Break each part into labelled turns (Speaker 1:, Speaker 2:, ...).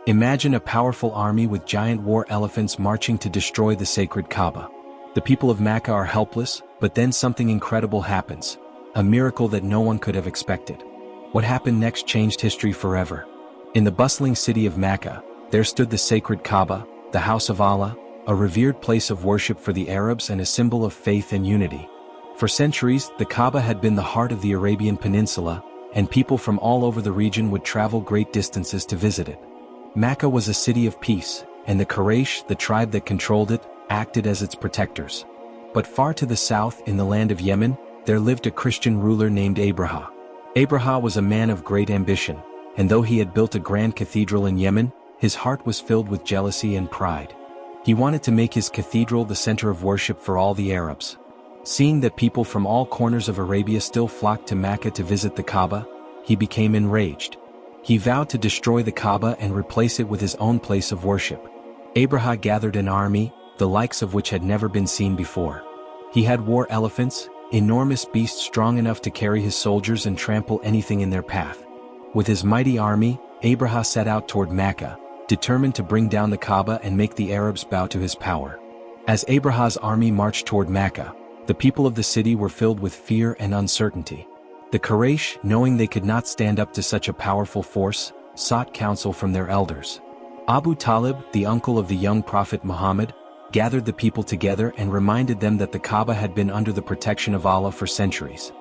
Speaker 1: Imagine a powerful army with giant war elephants marching to destroy the sacred Kaaba. The people of Makkah are helpless, but then something incredible happens. A miracle that no one could have expected. What happened next changed history forever. In the bustling city of Makkah, there stood the sacred Kaaba, the house of Allah, a revered place of worship for the Arabs and a symbol of faith and unity. For centuries, the Kaaba had been the heart of the Arabian Peninsula, and people from all over the region would travel great distances to visit it. Makkah was a city of peace, and the Quraysh, the tribe that controlled it, acted as its protectors. But far to the south, in the land of Yemen, there lived a Christian ruler named Abraha. Abraha was a man of great ambition, and though he had built a grand cathedral in Yemen, his heart was filled with jealousy and pride. He wanted to make his cathedral the center of worship for all the Arabs. Seeing that people from all corners of Arabia still flocked to Makkah to visit the Kaaba, he became enraged. He vowed to destroy the Kaaba and replace it with his own place of worship. Abraha gathered an army, the likes of which had never been seen before. He had war elephants, enormous beasts strong enough to carry his soldiers and trample anything in their path. With his mighty army, Abraha set out toward Makkah, determined to bring down the Kaaba and make the Arabs bow to his power. As Abraha's army marched toward Makkah, the people of the city were filled with fear and uncertainty. The Quraysh, knowing they could not stand up to such a powerful force, sought counsel from their elders. Abu Talib, the uncle of the young prophet Muhammad, gathered the people together and reminded them that the Kaaba had been under the protection of Allah for centuries.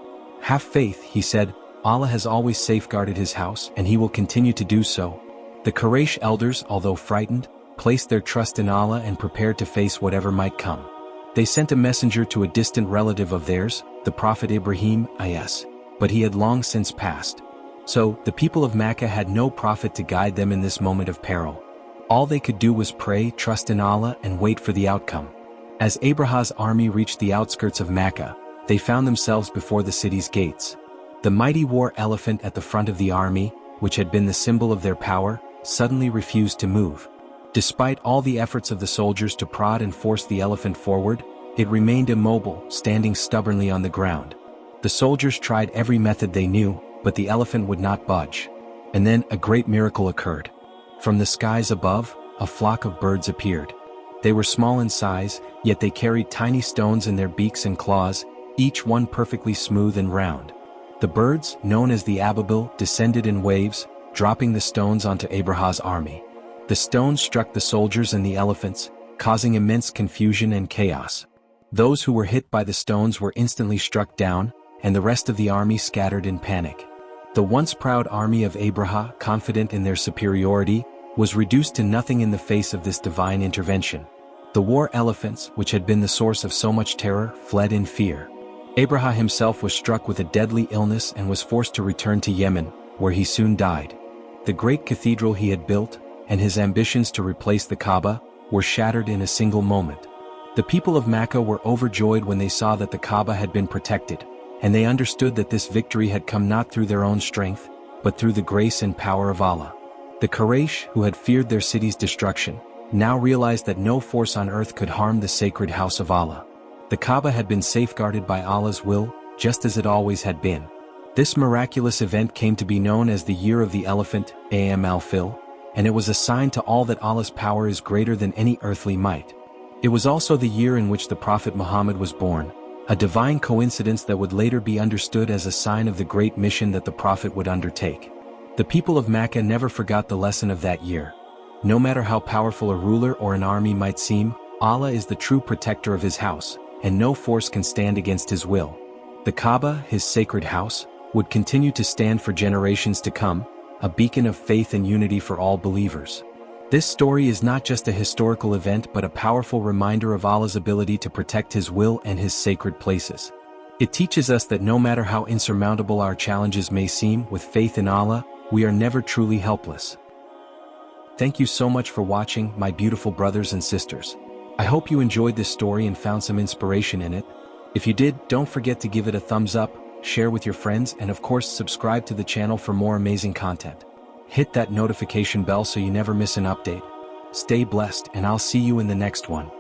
Speaker 1: "Have faith," he said, "Allah has always safeguarded his house and he will continue to do so." The Quraysh elders, although frightened, placed their trust in Allah and prepared to face whatever might come. They sent a messenger to a distant relative of theirs, the prophet Ibrahim, but he had long since passed. So, the people of Makkah had no prophet to guide them in this moment of peril. All they could do was pray, trust in Allah, and wait for the outcome. As Abraha's army reached the outskirts of Makkah, they found themselves before the city's gates. The mighty war elephant at the front of the army, which had been the symbol of their power, suddenly refused to move. Despite all the efforts of the soldiers to prod and force the elephant forward, it remained immobile, standing stubbornly on the ground. The soldiers tried every method they knew, but the elephant would not budge. And then a great miracle occurred. From the skies above, a flock of birds appeared. They were small in size, yet they carried tiny stones in their beaks and claws, each one perfectly smooth and round. The birds, known as the Ababil, descended in waves, dropping the stones onto Abraha's army. The stones struck the soldiers and the elephants, causing immense confusion and chaos. Those who were hit by the stones were instantly struck down, and the rest of the army scattered in panic. The once proud army of Abraha, confident in their superiority, was reduced to nothing in the face of this divine intervention. The war elephants, which had been the source of so much terror, fled in fear. Abraha himself was struck with a deadly illness and was forced to return to Yemen, where he soon died. The great cathedral he had built, and his ambitions to replace the Kaaba, were shattered in a single moment. The people of Makkah were overjoyed when they saw that the Kaaba had been protected, and they understood that this victory had come not through their own strength, but through the grace and power of Allah. The Quraysh, who had feared their city's destruction, now realized that no force on earth could harm the sacred house of Allah. The Kaaba had been safeguarded by Allah's will, just as it always had been. This miraculous event came to be known as the Year of the Elephant, al-Fil, and it was a sign to all that Allah's power is greater than any earthly might. It was also the year in which the Prophet Muhammad was born, a divine coincidence that would later be understood as a sign of the great mission that the Prophet would undertake. The people of Makkah never forgot the lesson of that year. No matter how powerful a ruler or an army might seem, Allah is the true protector of his house, and no force can stand against his will. The Kaaba, his sacred house, would continue to stand for generations to come, a beacon of faith and unity for all believers. This story is not just a historical event but a powerful reminder of Allah's ability to protect His will and His sacred places. It teaches us that no matter how insurmountable our challenges may seem, with faith in Allah, we are never truly helpless. Thank you so much for watching, my beautiful brothers and sisters. I hope you enjoyed this story and found some inspiration in it. If you did, don't forget to give it a thumbs up, share with your friends, and of course subscribe to the channel for more amazing content. Hit that notification bell so you never miss an update. Stay blessed, and I'll see you in the next one.